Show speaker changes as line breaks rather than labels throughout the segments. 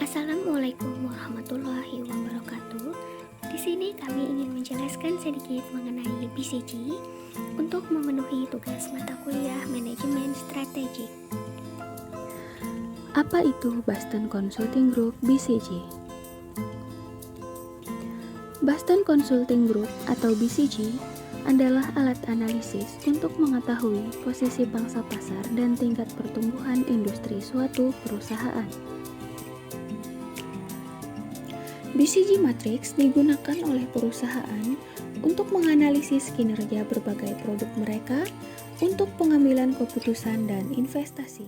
Assalamualaikum warahmatullahi wabarakatuh. Di sini kami ingin menjelaskan sedikit mengenai BCG untuk memenuhi tugas mata kuliah Manajemen Strategik.
Apa itu Boston Consulting Group (BCG)? Boston Consulting Group atau BCG adalah alat analisis untuk mengetahui posisi pangsa pasar dan tingkat pertumbuhan industri suatu perusahaan. BCG Matrix digunakan oleh perusahaan untuk menganalisis kinerja berbagai produk mereka untuk pengambilan keputusan dan investasi,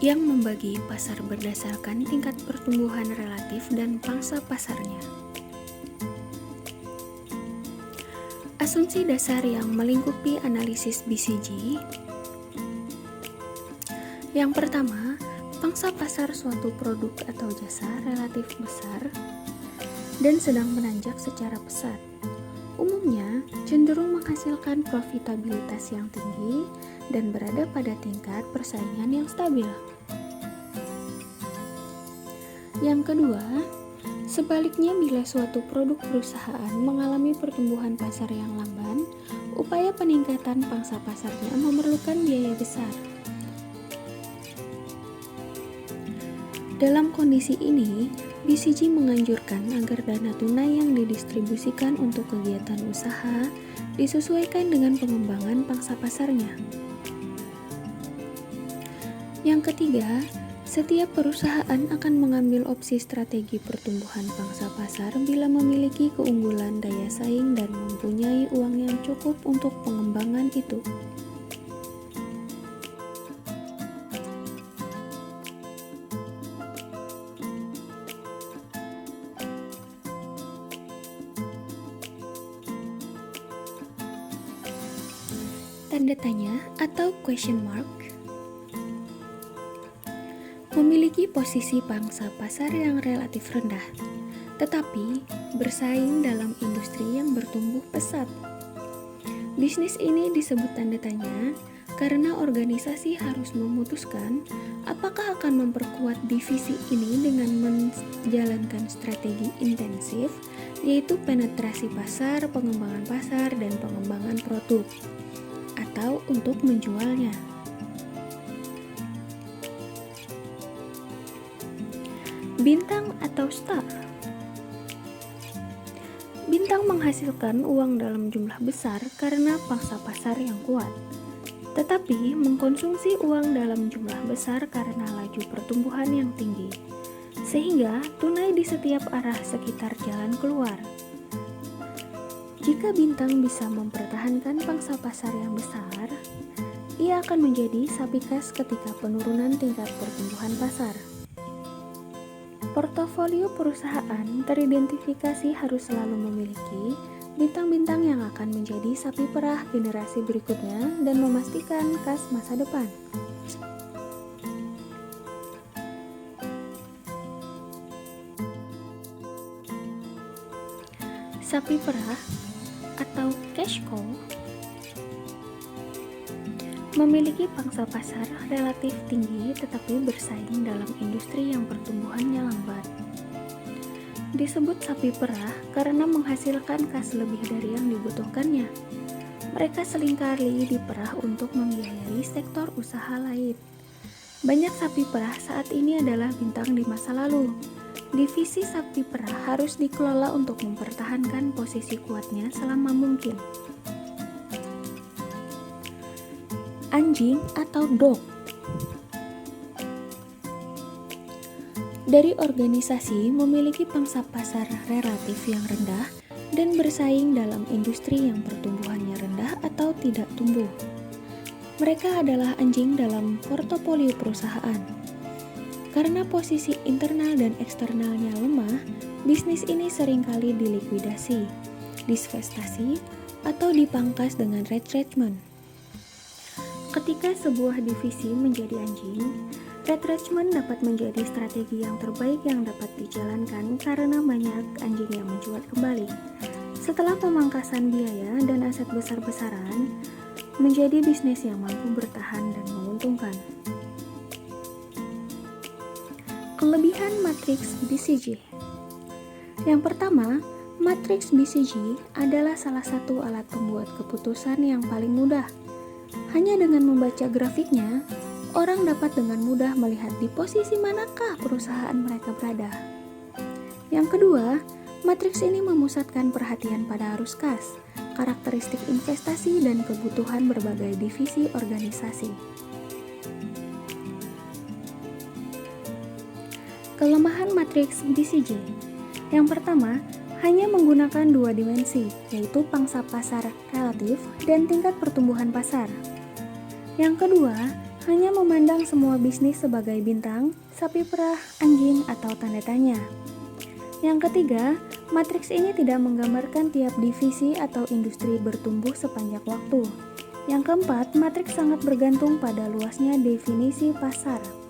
yang membagi pasar berdasarkan tingkat pertumbuhan relatif dan pangsa pasarnya. Asumsi dasar yang melingkupi analisis BCG. Yang pertama, pangsa pasar suatu produk atau jasa relatif besar dan sedang menanjak secara pesat. Umumnya, cenderung menghasilkan profitabilitas yang tinggi dan berada pada tingkat persaingan yang stabil. Yang kedua, sebaliknya bila suatu produk perusahaan mengalami pertumbuhan pasar yang lamban, upaya peningkatan pangsa pasarnya memerlukan biaya besar. Dalam kondisi ini, BCG menganjurkan agar dana tunai yang didistribusikan untuk kegiatan usaha disesuaikan dengan pengembangan pangsa pasarnya. Yang ketiga, setiap perusahaan akan mengambil opsi strategi pertumbuhan pangsa pasar bila memiliki keunggulan daya saing dan mempunyai uang yang cukup untuk pengembangan itu. Tanda tanya atau question mark memiliki posisi pangsa pasar yang relatif rendah, tetapi bersaing dalam industri yang bertumbuh pesat. Bisnis ini disebut tanda tanya karena organisasi harus memutuskan apakah akan memperkuat divisi ini dengan menjalankan strategi intensif, yaitu penetrasi pasar, pengembangan pasar, dan pengembangan produk, atau untuk menjualnya. Bintang atau star. Bintang menghasilkan uang dalam jumlah besar karena pangsa pasar yang kuat, tetapi mengkonsumsi uang dalam jumlah besar karena laju pertumbuhan yang tinggi, sehingga tunai di setiap arah sekitar jalan keluar. Jika bintang bisa mempertahankan pangsa pasar yang besar, ia akan menjadi sapi kas ketika penurunan tingkat pertumbuhan pasar. Portofolio perusahaan teridentifikasi harus selalu memiliki bintang-bintang yang akan menjadi sapi perah generasi berikutnya dan memastikan kas masa depan. Sapi perah atau cash cow memiliki pangsa pasar relatif tinggi tetapi bersaing dalam industri yang pertumbuhannya lambat. Disebut sapi perah karena menghasilkan kas lebih dari yang dibutuhkannya. Mereka seringkali diperah untuk membiayai sektor usaha lain. Banyak sapi perah saat ini adalah bintang di masa lalu. Divisi sapi perah harus dikelola untuk mempertahankan posisi kuatnya selama mungkin. Anjing atau dog. Dari organisasi memiliki pangsa pasar relatif yang rendah dan bersaing dalam industri yang pertumbuhannya rendah atau tidak tumbuh. Mereka adalah anjing dalam portofolio perusahaan. Karena posisi internal dan eksternalnya lemah, bisnis ini seringkali dilikuidasi, divestasi, atau dipangkas dengan retrenchment. Ketika sebuah divisi menjadi anjing, retrenchment dapat menjadi strategi yang terbaik yang dapat dijalankan karena banyak anjing yang mencuat kembali. Setelah pemangkasan biaya dan aset besar-besaran, menjadi bisnis yang mampu bertahan dan menguntungkan. Kelebihan matriks BCG. Yang pertama, matriks BCG adalah salah satu alat pembuat keputusan yang paling mudah. Hanya dengan membaca grafiknya, orang dapat dengan mudah melihat di posisi manakah perusahaan mereka berada. Yang kedua, matriks ini memusatkan perhatian pada arus kas, karakteristik investasi, dan kebutuhan berbagai divisi organisasi. Kelemahan matriks BCG. Yang pertama, hanya menggunakan dua dimensi, yaitu pangsa pasar relatif dan tingkat pertumbuhan pasar. Yang kedua, hanya memandang semua bisnis sebagai bintang, sapi perah, anjing, atau tanda tanya. Yang ketiga, matriks ini tidak menggambarkan tiap divisi atau industri bertumbuh sepanjang waktu. Yang keempat, matriks sangat bergantung pada luasnya definisi pasar.